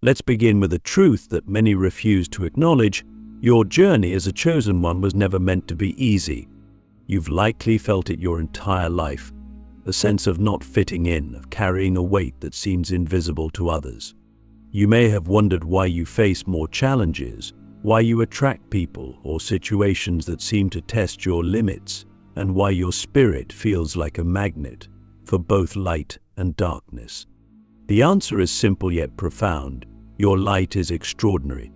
Let's begin with a truth that many refuse to acknowledge. Your journey as a chosen one was never meant to be easy. You've likely felt it your entire life, a sense of not fitting in, of carrying a weight that seems invisible to others. You may have wondered why you face more challenges, why you attract people or situations that seem to test your limits, and why your spirit feels like a magnet for both light and darkness. The answer is simple yet profound. Your light is extraordinary.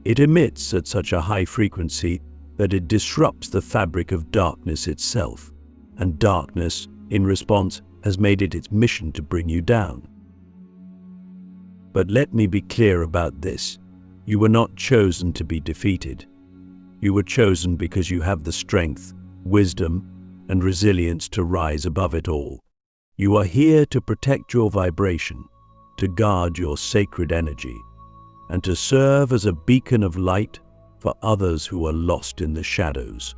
It emits at such a high frequency that it disrupts the fabric of darkness itself, and darkness, in response, has made it its mission to bring you down. But let me be clear about this. You were not chosen to be defeated. You were chosen because you have the strength, wisdom, and resilience to rise above it all. You are here to protect your vibration, to guard your sacred energy, and to serve as a beacon of light for others who are lost in the shadows.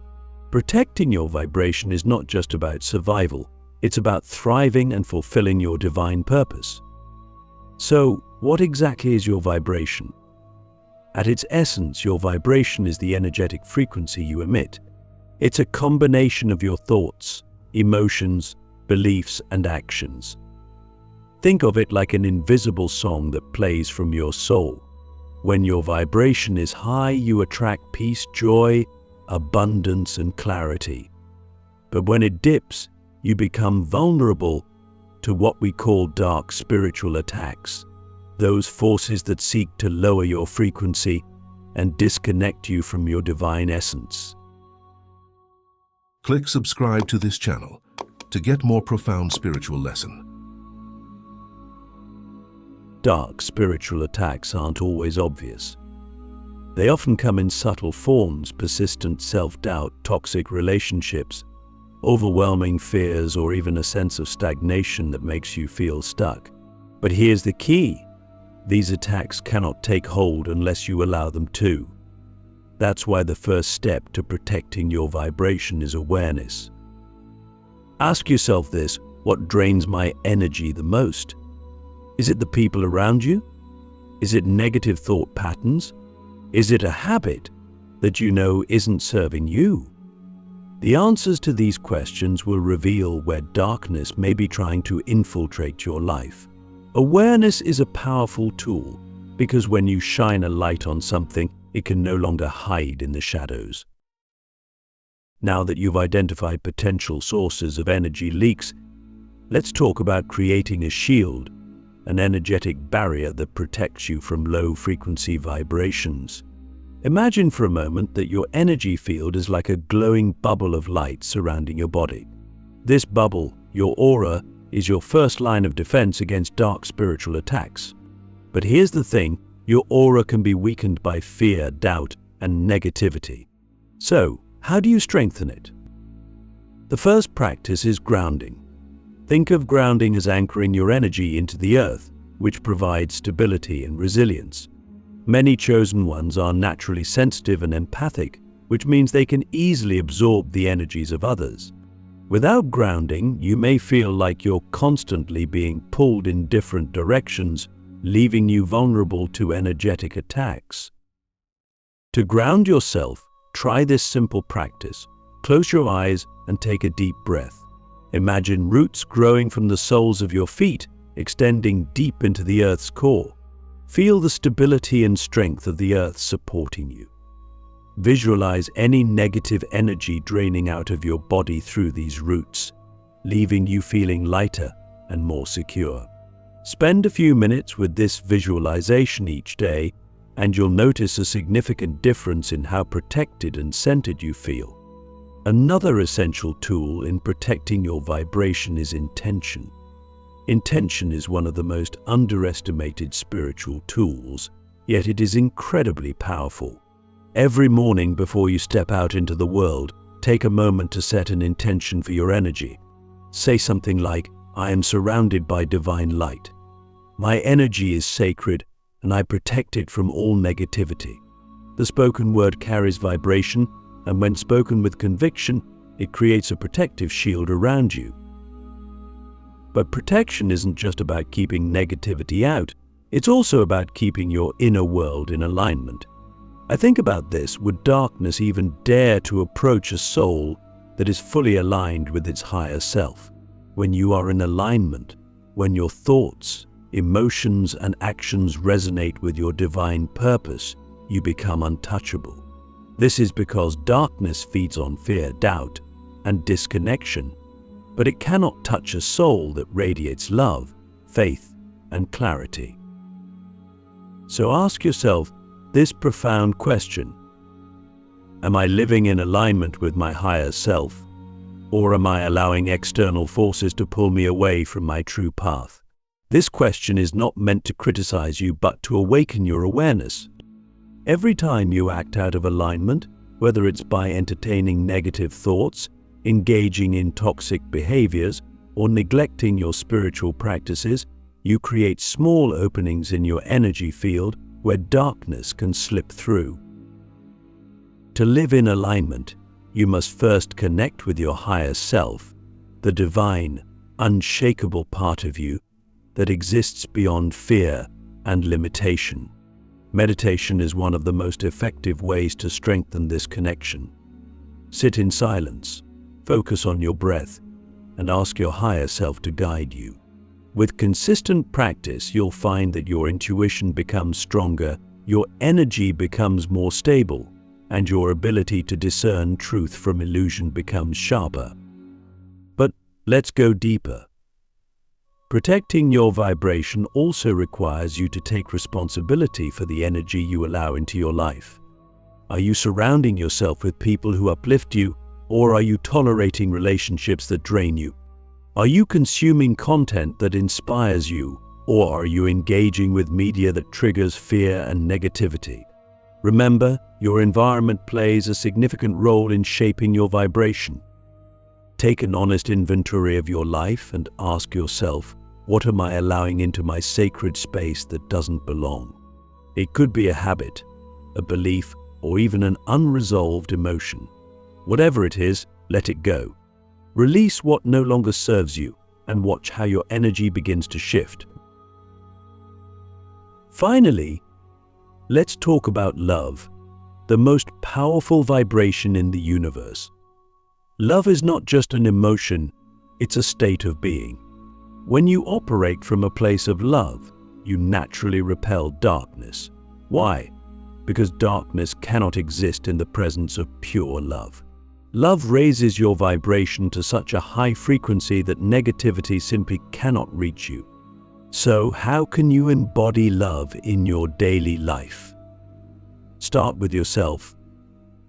Protecting your vibration is not just about survival, it's about thriving and fulfilling your divine purpose. So, what exactly is your vibration? At its essence, your vibration is the energetic frequency you emit. It's a combination of your thoughts, emotions, beliefs, and actions. Think of it like an invisible song that plays from your soul. When your vibration is high, you attract peace, joy, abundance, and clarity. But when it dips, you become vulnerable to what we call dark spiritual attacks, those forces that seek to lower your frequency and disconnect you from your divine essence. Click subscribe to this channel to get more profound spiritual lesson. Dark spiritual attacks aren't always obvious. They often come in subtle forms: persistent self-doubt, toxic relationships, overwhelming fears, or even a sense of stagnation that makes you feel stuck. But here's the key. These attacks cannot take hold unless you allow them to. That's why the first step to protecting your vibration is awareness. Ask yourself this: what drains my energy the most? Is it the people around you? Is it negative thought patterns? Is it a habit that you know isn't serving you? The answers to these questions will reveal where darkness may be trying to infiltrate your life. Awareness is a powerful tool because when you shine a light on something, it can no longer hide in the shadows. Now that you've identified potential sources of energy leaks, let's talk about creating a shield, an energetic barrier that protects you from low-frequency vibrations. Imagine for a moment that your energy field is like a glowing bubble of light surrounding your body. This bubble, your aura, is your first line of defense against dark spiritual attacks. But here's the thing: your aura can be weakened by fear, doubt, and negativity. So, how do you strengthen it? The first practice is grounding. Think of grounding as anchoring your energy into the earth, which provides stability and resilience. Many chosen ones are naturally sensitive and empathic, which means they can easily absorb the energies of others. Without grounding, you may feel like you're constantly being pulled in different directions, leaving you vulnerable to energetic attacks. To ground yourself, try this simple practice. Close your eyes and take a deep breath. Imagine roots growing from the soles of your feet, extending deep into the earth's core. Feel the stability and strength of the earth supporting you. Visualize any negative energy draining out of your body through these roots, leaving you feeling lighter and more secure. Spend a few minutes with this visualization each day, and you'll notice a significant difference in how protected and centered you feel. Another essential tool in protecting your vibration is intention. Intention is one of the most underestimated spiritual tools, yet it is incredibly powerful. Every morning before you step out into the world, take a moment to set an intention for your energy. Say something like, "I am surrounded by divine light. My energy is sacred, and I protect it from all negativity." The spoken word carries vibration, and when spoken with conviction, it creates a protective shield around you. But protection isn't just about keeping negativity out, It's also about keeping your inner world in alignment. I think about this: would darkness even dare to approach a soul that is fully aligned with its higher self? When you are in alignment, when your thoughts, emotions, and actions resonate with your divine purpose, you become untouchable. This is because darkness feeds on fear, doubt, and disconnection, but it cannot touch a soul that radiates love, faith, and clarity. So ask yourself this profound question: am I living in alignment with my higher self, or am I allowing external forces to pull me away from my true path? This question is not meant to criticize you, but to awaken your awareness. Every time you act out of alignment, whether it's by entertaining negative thoughts, engaging in toxic behaviors, or neglecting your spiritual practices, you create small openings in your energy field where darkness can slip through. To live in alignment, you must first connect with your higher self, the divine, unshakable part of you that exists beyond fear and limitation. Meditation is one of the most effective ways to strengthen this connection. Sit in silence, focus on your breath, and ask your higher self to guide you. With consistent practice, you'll find that your intuition becomes stronger, your energy becomes more stable, and your ability to discern truth from illusion becomes sharper. But let's go deeper. Protecting your vibration also requires you to take responsibility for the energy you allow into your life. Are you surrounding yourself with people who uplift you, or are you tolerating relationships that drain you? Are you consuming content that inspires you, or are you engaging with media that triggers fear and negativity? Remember, your environment plays a significant role in shaping your vibration. Take an honest inventory of your life and ask yourself, what am I allowing into my sacred space that doesn't belong? It could be a habit, a belief, or even an unresolved emotion. Whatever it is, let it go. Release what no longer serves you and watch how your energy begins to shift. Finally, let's talk about love, the most powerful vibration in the universe. Love is not just an emotion, it's a state of being. When you operate from a place of love, you naturally repel darkness. Why? Because darkness cannot exist in the presence of pure love. Love raises your vibration to such a high frequency that negativity simply cannot reach you. So, how can you embody love in your daily life? Start with yourself.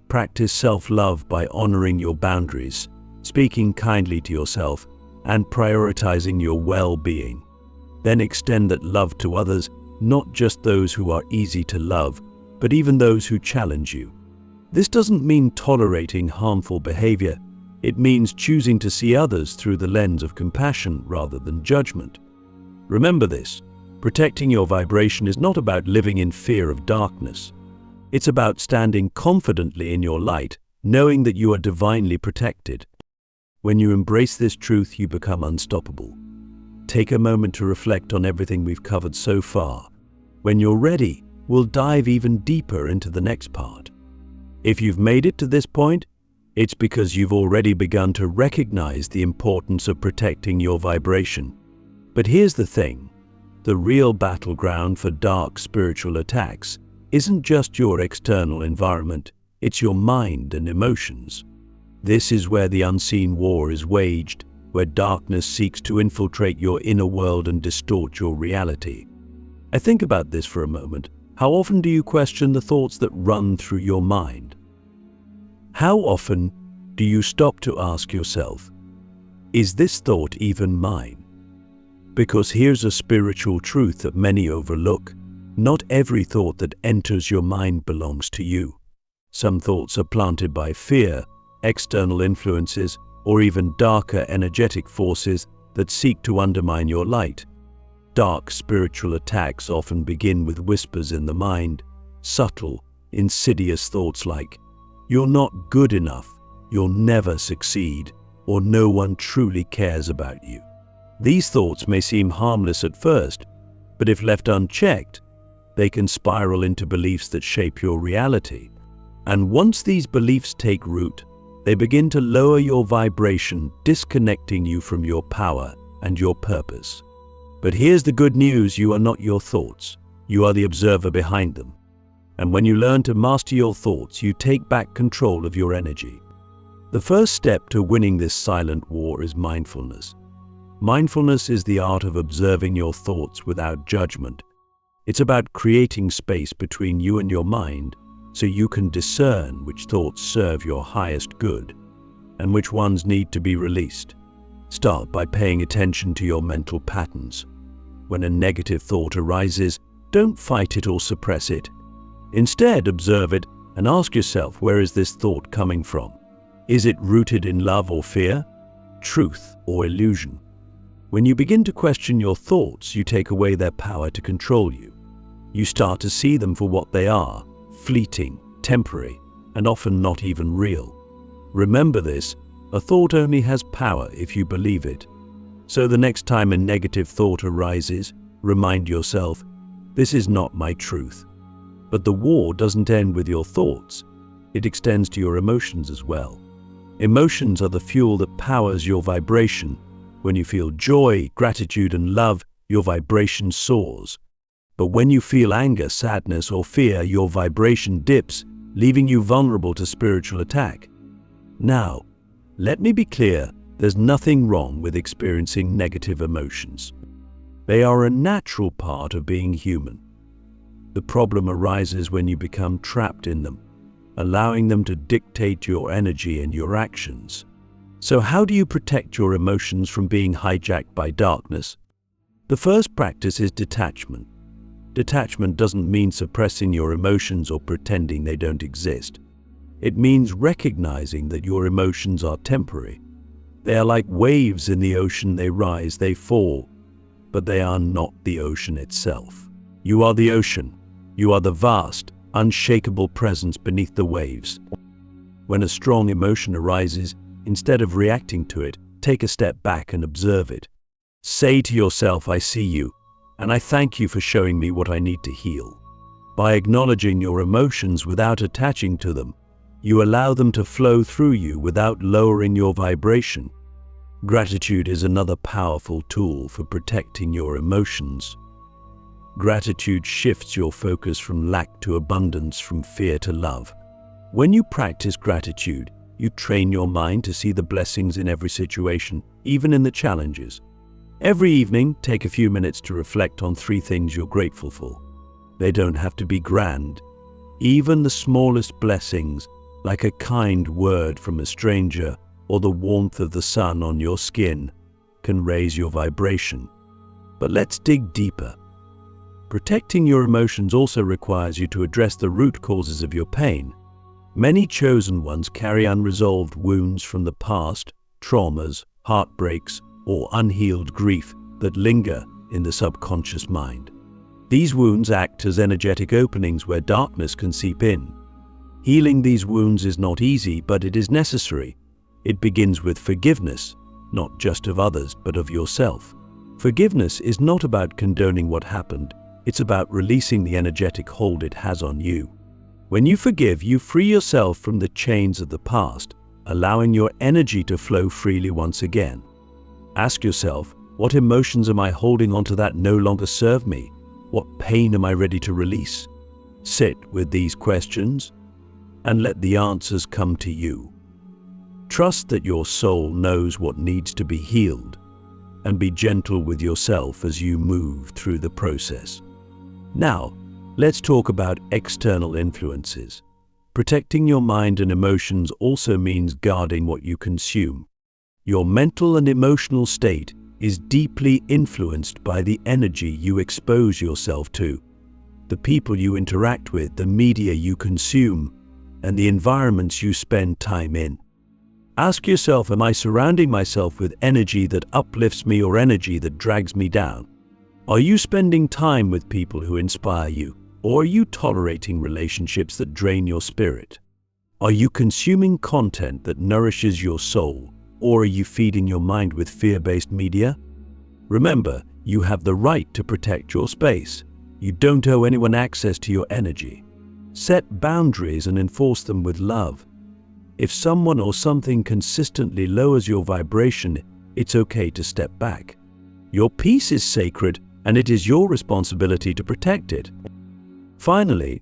Practice self-love by honoring your boundaries, speaking kindly to yourself, and prioritizing your well-being. Then extend that love to others, not just those who are easy to love, but even those who challenge you. This doesn't mean tolerating harmful behavior. It means choosing to see others through the lens of compassion rather than judgment. Remember this: protecting your vibration is not about living in fear of darkness. It's about standing confidently in your light, knowing that you are divinely protected. When you embrace this truth, you become unstoppable. Take a moment to reflect on everything we've covered so far. When you're ready, we'll dive even deeper into the next part. If you've made it to this point, it's because you've already begun to recognize the importance of protecting your vibration. But here's the thing: the real battleground for dark spiritual attacks isn't just your external environment, it's your mind and emotions. This is where the unseen war is waged, where darkness seeks to infiltrate your inner world and distort your reality. I think about this for a moment. How often do you question the thoughts that run through your mind? How often do you stop to ask yourself, is this thought even mine? Because here's a spiritual truth that many overlook. Not every thought that enters your mind belongs to you. Some thoughts are planted by fear, external influences, or even darker energetic forces that seek to undermine your light. Dark spiritual attacks often begin with whispers in the mind, subtle, insidious thoughts like, "You're not good enough," "You'll never succeed," or "No one truly cares about you." These thoughts may seem harmless at first, But if left unchecked, they can spiral into beliefs that shape your reality. And once these beliefs take root, they begin to lower your vibration, disconnecting you from your power and your purpose. But here's the good news: you are not your thoughts. You are the observer behind them. And when you learn to master your thoughts, you take back control of your energy. The first step to winning this silent war is mindfulness. Mindfulness is the art of observing your thoughts without judgment. It's about creating space between you and your mind so you can discern which thoughts serve your highest good and which ones need to be released. Start by paying attention to your mental patterns. When a negative thought arises, don't fight it or suppress it. Instead, observe it and ask yourself, where is this thought coming from? Is it rooted in love or fear, truth or illusion? When you begin to question your thoughts, you take away their power to control you. You start to see them for what they are: fleeting, temporary, and often not even real. Remember this: a thought only has power if you believe it. So the next time a negative thought arises, remind yourself, this is not my truth. But the war doesn't end with your thoughts. It extends to your emotions as well. Emotions are the fuel that powers your vibration. When you feel joy, gratitude, and love, your vibration soars. But when you feel anger, sadness, or fear, your vibration dips, leaving you vulnerable to spiritual attack. Now, let me be clear, there's nothing wrong with experiencing negative emotions. They are a natural part of being human. The problem arises when you become trapped in them, allowing them to dictate your energy and your actions. So how do you protect your emotions from being hijacked by darkness? The first practice is detachment. Detachment doesn't mean suppressing your emotions or pretending they don't exist. It means recognizing that your emotions are temporary. They are like waves in the ocean: they rise, they fall, but they are not the ocean itself. You are the ocean. You are the vast, unshakable presence beneath the waves. When a strong emotion arises, instead of reacting to it, take a step back and observe it. Say to yourself, I see you, and I thank you for showing me what I need to heal. By acknowledging your emotions without attaching to them, you allow them to flow through you without lowering your vibration. Gratitude is another powerful tool for protecting your emotions. Gratitude shifts your focus from lack to abundance, from fear to love. When you practice gratitude, you train your mind to see the blessings in every situation, even in the challenges. Every evening, take a few minutes to reflect on 3 things you're grateful for. They don't have to be grand. Even the smallest blessings, like a kind word from a stranger or the warmth of the sun on your skin, can raise your vibration. But let's dig deeper. Protecting your emotions also requires you to address the root causes of your pain. Many chosen ones carry unresolved wounds from the past, traumas, heartbreaks, or unhealed grief that linger in the subconscious mind. These wounds act as energetic openings where darkness can seep in. Healing these wounds is not easy, but it is necessary. It begins with forgiveness, not just of others, but of yourself. Forgiveness is not about condoning what happened. It's about releasing the energetic hold it has on you. When you forgive, you free yourself from the chains of the past, allowing your energy to flow freely once again. Ask yourself, what emotions am I holding onto that no longer serve me? What pain am I ready to release? Sit with these questions and let the answers come to you. Trust that your soul knows what needs to be healed, and be gentle with yourself as you move through the process. Now, let's talk about external influences. Protecting your mind and emotions also means guarding what you consume. Your mental and emotional state is deeply influenced by the energy you expose yourself to, the people you interact with, the media you consume, and the environments you spend time in. Ask yourself, am I surrounding myself with energy that uplifts me or energy that drags me down? Are you spending time with people who inspire you, or are you tolerating relationships that drain your spirit? Are you consuming content that nourishes your soul, or are you feeding your mind with fear-based media? Remember, You have the right to protect your space. You don't owe anyone access to your energy. Set boundaries and enforce them with love. If someone or something consistently lowers your vibration, it's okay to step back. Your peace is sacred, and it is your responsibility to protect it. Finally,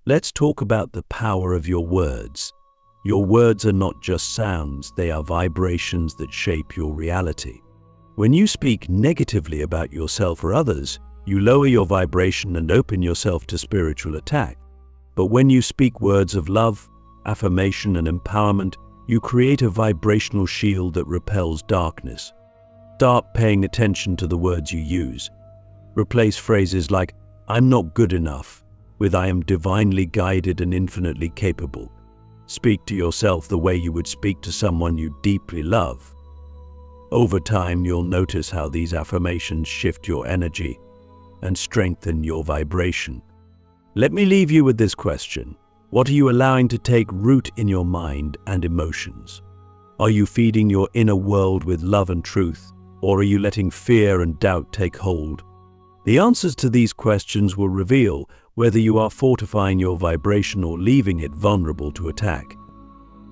let's talk about the power of your words. Your words are not just sounds, they are vibrations that shape your reality. When you speak negatively about yourself or others, you lower your vibration and open yourself to spiritual attack. But when you speak words of love, affirmation, and empowerment, you create a vibrational shield that repels darkness. Start paying attention to the words you use. Replace phrases like, "I'm not good enough," with "I am divinely guided and infinitely capable." Speak to yourself the way you would speak to someone you deeply love. Over time, you'll notice how these affirmations shift your energy and strengthen your vibration. Let me leave you with this question. What are you allowing to take root in your mind and emotions? Are you feeding your inner world with love and truth, or are you letting fear and doubt take hold? The answers to these questions will reveal whether you are fortifying your vibration or leaving it vulnerable to attack.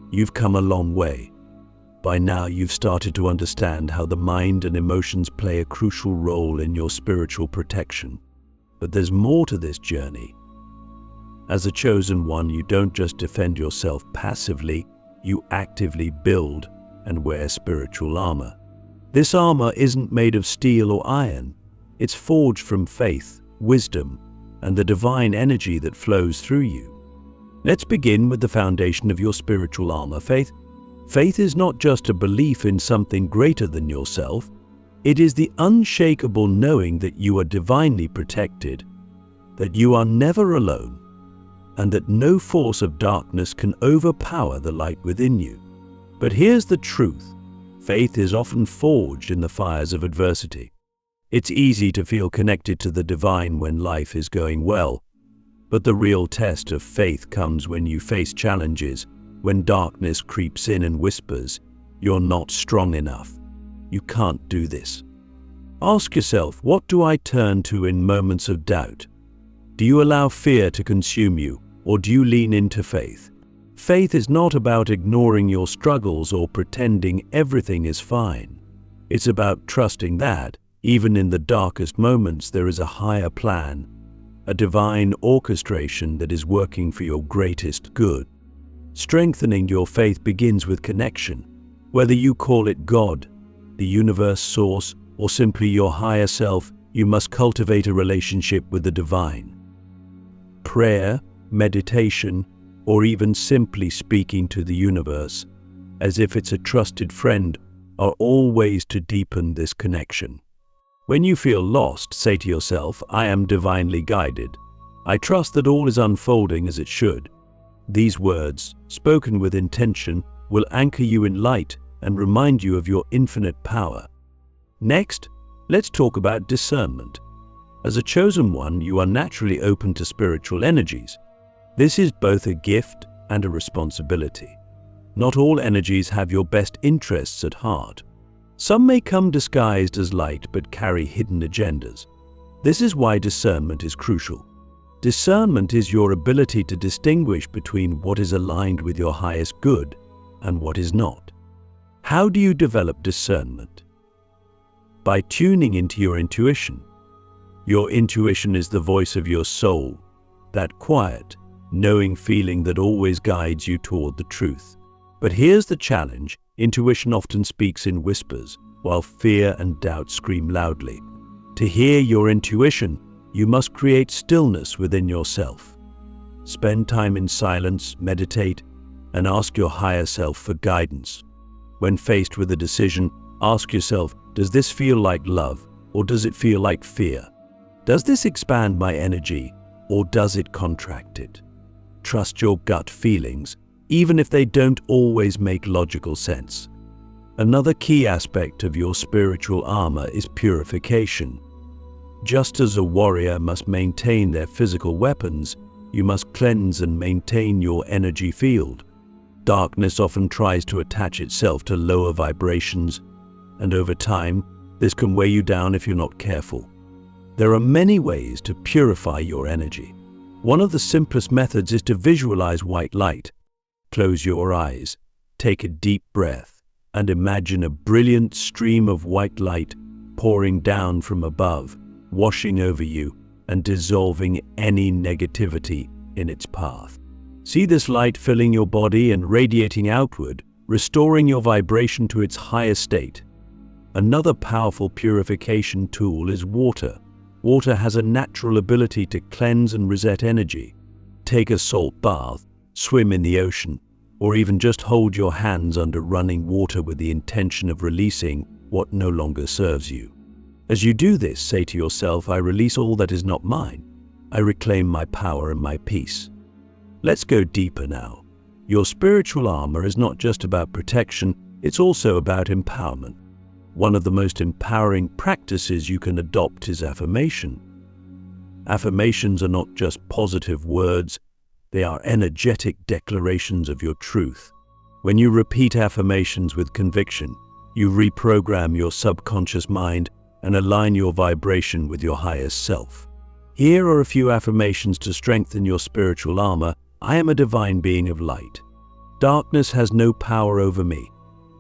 You've come a long way. By now, you've started to understand how the mind and emotions play a crucial role in your spiritual protection. But there's more to this journey. As a chosen one, you don't just defend yourself passively, you actively build and wear spiritual armor. This armor isn't made of steel or iron. It's forged from faith, wisdom, and the divine energy that flows through you. Let's begin with the foundation of your spiritual armor, faith. Faith is not just a belief in something greater than yourself. It is the unshakable knowing that you are divinely protected, that you are never alone, and that no force of darkness can overpower the light within you. But here's the truth. Faith is often forged in the fires of adversity. It's easy to feel connected to the divine when life is going well, but the real test of faith comes when you face challenges, when darkness creeps in and whispers, "You're not strong enough. You can't do this." Ask yourself, what do I turn to in moments of doubt? Do you allow fear to consume you, or do you lean into faith? Faith is not about ignoring your struggles or pretending everything is fine. It's about trusting that, even in the darkest moments, there is a higher plan, a divine orchestration that is working for your greatest good. Strengthening your faith begins with connection. Whether you call it God, the universe, source, or simply your higher self, you must cultivate a relationship with the divine. Prayer, meditation, or even simply speaking to the universe, as if it's a trusted friend, are all ways to deepen this connection. When you feel lost, say to yourself, "I am divinely guided. I trust that all is unfolding as it should." These words, spoken with intention, will anchor you in light and remind you of your infinite power. Next, let's talk about discernment. As a chosen one, you are naturally open to spiritual energies. This is both a gift and a responsibility. Not all energies have your best interests at heart. Some may come disguised as light but carry hidden agendas. This is why discernment is crucial. Discernment is your ability to distinguish between what is aligned with your highest good and what is not. How do you develop discernment? By tuning into your intuition. Your intuition is the voice of your soul, that quiet, knowing feeling that always guides you toward the truth. But here's the challenge. Intuition often speaks in whispers, while fear and doubt scream loudly. To hear your intuition, you must create stillness within yourself. Spend time in silence, meditate, and ask your higher self for guidance. When faced with a decision, ask yourself, does this feel like love, or does it feel like fear? Does this expand my energy, or does it contract it? Trust your gut feelings, even if they don't always make logical sense. Another key aspect of your spiritual armor is purification. Just as a warrior must maintain their physical weapons, you must cleanse and maintain your energy field. Darkness often tries to attach itself to lower vibrations, and over time, This can weigh you down if you're not careful. There are many ways to purify your energy. One of the simplest methods is to visualize white light. Close your eyes, take a deep breath, and imagine a brilliant stream of white light pouring down from above, washing over you and dissolving any negativity in its path. See this light filling your body and radiating outward, restoring your vibration to its highest state. Another powerful purification tool is water. Water has a natural ability to cleanse and reset energy. Take a salt bath, swim in the ocean, or even just hold your hands under running water with the intention of releasing what no longer serves you. As you do this, say to yourself, I release all that is not mine. I reclaim my power and my peace. Let's go deeper now. Your spiritual armor is not just about protection, it's also about empowerment. One of the most empowering practices you can adopt is affirmation. Affirmations are not just positive words, they are energetic declarations of your truth. When you repeat affirmations with conviction, you reprogram your subconscious mind and align your vibration with your highest self. Here are a few affirmations to strengthen your spiritual armor. I am a divine being of light. Darkness has no power over me.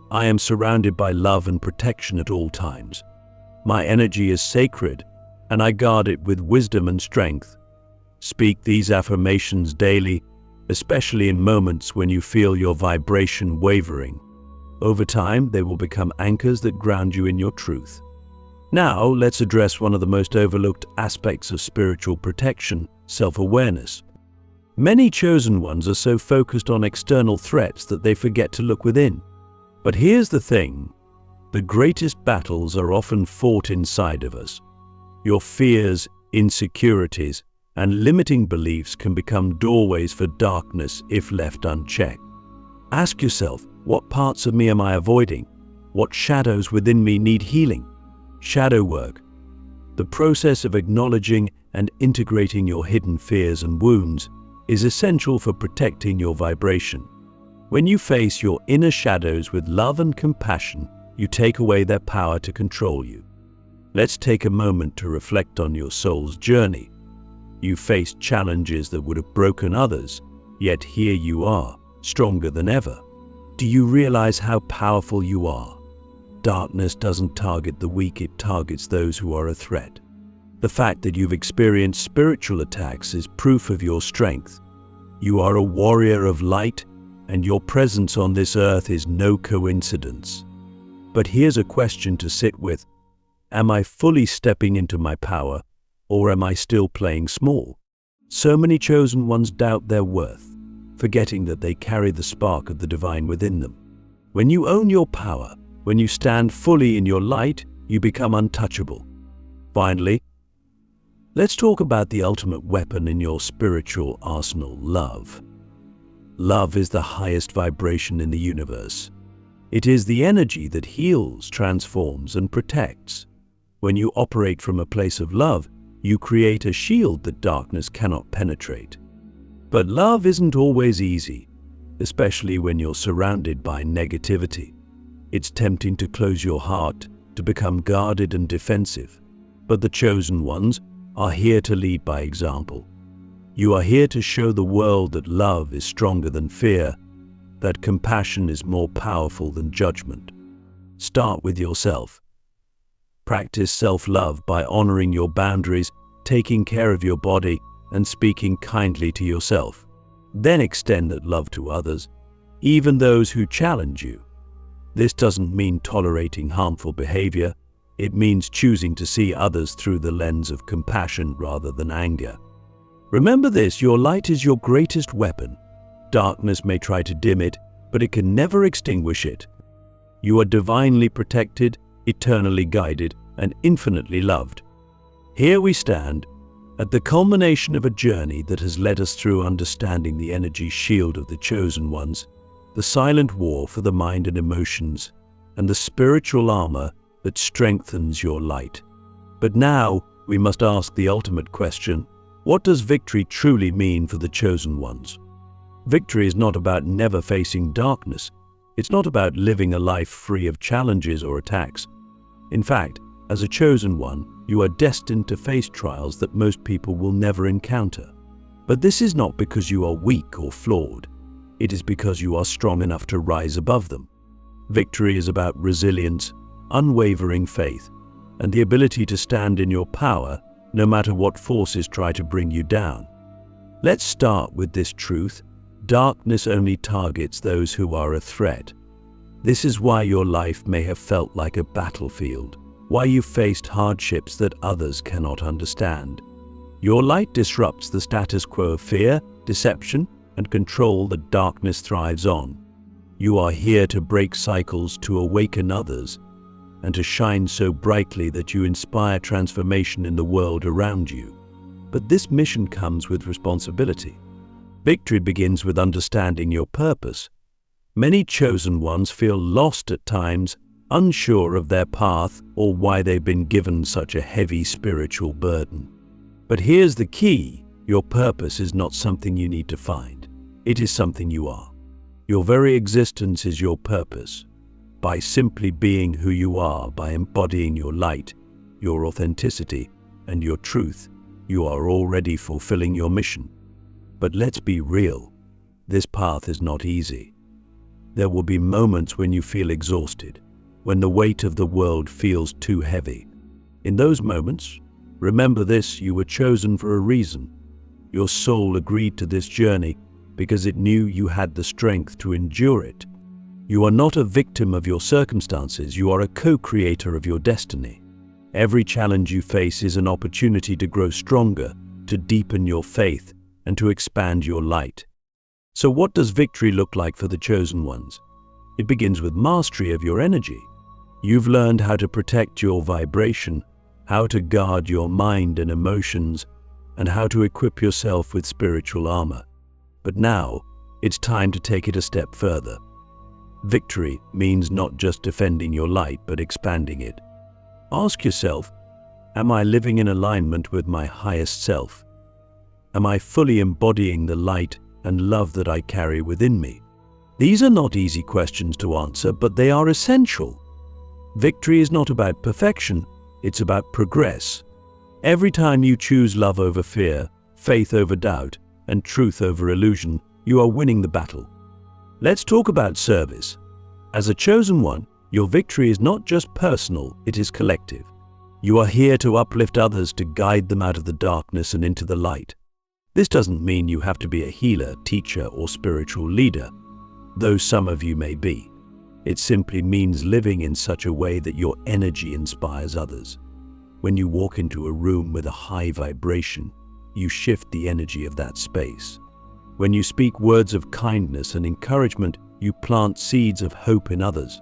I am surrounded by love and protection at all times. My energy is sacred, and I guard it with wisdom and strength. Speak these affirmations daily, especially in moments when you feel your vibration wavering. Over time, they will become anchors that ground you in your truth. Now, let's address one of the most overlooked aspects of spiritual protection, self-awareness. Many chosen ones are so focused on external threats that they forget to look within. But here's the thing, the greatest battles are often fought inside of us. Your fears, insecurities, and limiting beliefs can become doorways for darkness if left unchecked. Ask yourself, what parts of me am I avoiding? What shadows within me need healing? Shadow work, the process of acknowledging and integrating your hidden fears and wounds, is essential for protecting your vibration. When you face your inner shadows with love and compassion, you take away their power to control you. Let's take a moment to reflect on your soul's journey. You faced challenges that would have broken others, yet here you are, stronger than ever. Do you realize how powerful you are? Darkness doesn't target the weak, it targets those who are a threat. The fact that you've experienced spiritual attacks is proof of your strength. You are a warrior of light, and your presence on this earth is no coincidence. But here's a question to sit with. Am I fully stepping into my power, or am I still playing small? So many chosen ones doubt their worth, forgetting that they carry the spark of the divine within them. When you own your power, when you stand fully in your light, you become untouchable. Finally, let's talk about the ultimate weapon in your spiritual arsenal, love. Love is the highest vibration in the universe. It is the energy that heals, transforms, and protects. When you operate from a place of love, you create a shield that darkness cannot penetrate. But love isn't always easy, especially when you're surrounded by negativity. It's tempting to close your heart, to become guarded and defensive. But the chosen ones are here to lead by example. You are here to show the world that love is stronger than fear, that compassion is more powerful than judgment. Start with yourself. Practice self-love by honoring your boundaries, taking care of your body, and speaking kindly to yourself. Then extend that love to others, even those who challenge you. This doesn't mean tolerating harmful behavior. It means choosing to see others through the lens of compassion rather than anger. Remember this, your light is your greatest weapon. Darkness may try to dim it, but it can never extinguish it. You are divinely protected, eternally guided, and infinitely loved. Here we stand, at the culmination of a journey that has led us through understanding the energy shield of the chosen ones, the silent war for the mind and emotions, and the spiritual armor that strengthens your light. But now we must ask the ultimate question: what does victory truly mean for the chosen ones? Victory is not about never facing darkness. It's not about living a life free of challenges or attacks. In fact, As a chosen one, you are destined to face trials that most people will never encounter. But this is not because you are weak or flawed. It is because you are strong enough to rise above them. Victory is about resilience, unwavering faith, and the ability to stand in your power no matter what forces try to bring you down. Let's start with this truth. Darkness only targets those who are a threat. This is why your life may have felt like a battlefield, why you faced hardships that others cannot understand. Your light disrupts the status quo of fear, deception, and control that darkness thrives on. You are here to break cycles, to awaken others, and to shine so brightly that you inspire transformation in the world around you. But this mission comes with responsibility. Victory begins with understanding your purpose. Many chosen ones feel lost at times, unsure of their path or why they've been given such a heavy spiritual burden. But here's the key: your purpose is not something you need to find. It is something you are. Your very existence is your purpose. By simply being who you are, by embodying your light, your authenticity, and your truth, you are already fulfilling your mission. But let's be real, this path is not easy. There will be moments when you feel exhausted, when the weight of the world feels too heavy. In those moments, remember this: you were chosen for a reason. Your soul agreed to this journey because it knew you had the strength to endure it. You are not a victim of your circumstances, you are a co-creator of your destiny. Every challenge you face is an opportunity to grow stronger, to deepen your faith, and to expand your light. So what does victory look like for the chosen ones? It begins with mastery of your energy. You've learned how to protect your vibration, how to guard your mind and emotions, and how to equip yourself with spiritual armor. But now, it's time to take it a step further. Victory means not just defending your light, but expanding it. Ask yourself, am I living in alignment with my highest self? Am I fully embodying the light and love that I carry within me? These are not easy questions to answer, but they are essential. Victory is not about perfection, it's about progress. Every time you choose love over fear, faith over doubt, and truth over illusion, you are winning the battle. Let's talk about service. As a chosen one, your victory is not just personal, it is collective. You are here to uplift others, to guide them out of the darkness and into the light. This doesn't mean you have to be a healer, teacher, or spiritual leader, though some of you may be. It simply means living in such a way that your energy inspires others. When you walk into a room with a high vibration, you shift the energy of that space. When you speak words of kindness and encouragement, you plant seeds of hope in others.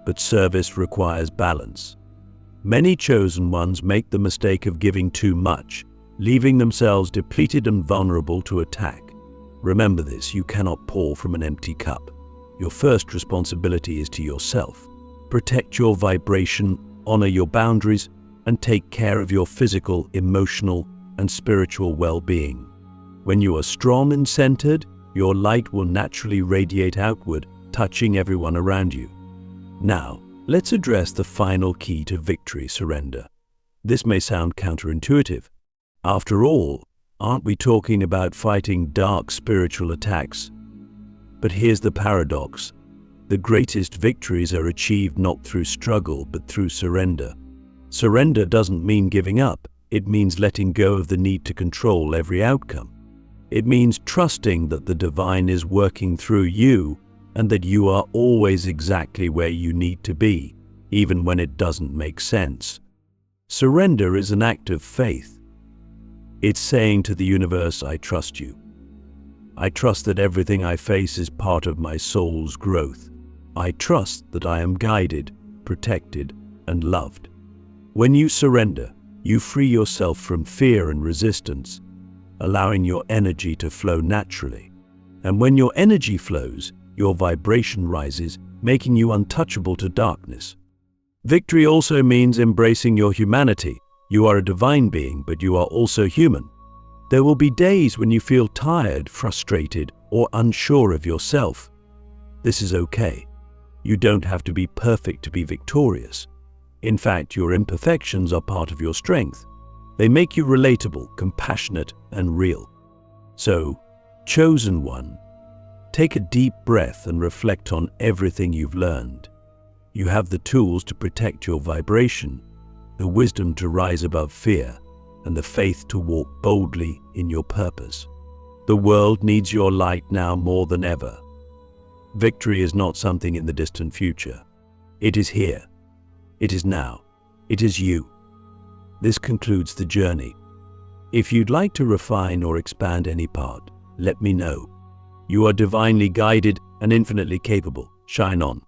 But service requires balance. Many chosen ones make the mistake of giving too much, leaving themselves depleted and vulnerable to attack. Remember this: you cannot pour from an empty cup. Your first responsibility is to yourself. Protect your vibration, honor your boundaries, and take care of your physical, emotional, and spiritual well-being. When you are strong and centered, your light will naturally radiate outward, touching everyone around you. Now, let's address the final key to victory: surrender. This may sound counterintuitive. After all, aren't we talking about fighting dark spiritual attacks? But here's the paradox: the greatest victories are achieved not through struggle, but through surrender. Surrender doesn't mean giving up. It means letting go of the need to control every outcome. It means trusting that the divine is working through you and that you are always exactly where you need to be, even when it doesn't make sense. Surrender is an act of faith. It's saying to the universe, I trust you. I trust that everything I face is part of my soul's growth. I trust that I am guided, protected, and loved. When you surrender, you free yourself from fear and resistance, allowing your energy to flow naturally. And when your energy flows, your vibration rises, making you untouchable to darkness. Victory also means embracing your humanity. You are a divine being, but you are also human. There will be days when you feel tired, frustrated, or unsure of yourself. This is okay. You don't have to be perfect to be victorious. In fact, your imperfections are part of your strength. They make you relatable, compassionate, and real. So, chosen one, take a deep breath and reflect on everything you've learned. You have the tools to protect your vibration, the wisdom to rise above fear, and the faith to walk boldly in your purpose. The world needs your light now more than ever. Victory is not something in the distant future. It is here. It is now. It is you. This concludes the journey. If you'd like to refine or expand any part, let me know. You are divinely guided and infinitely capable. Shine on.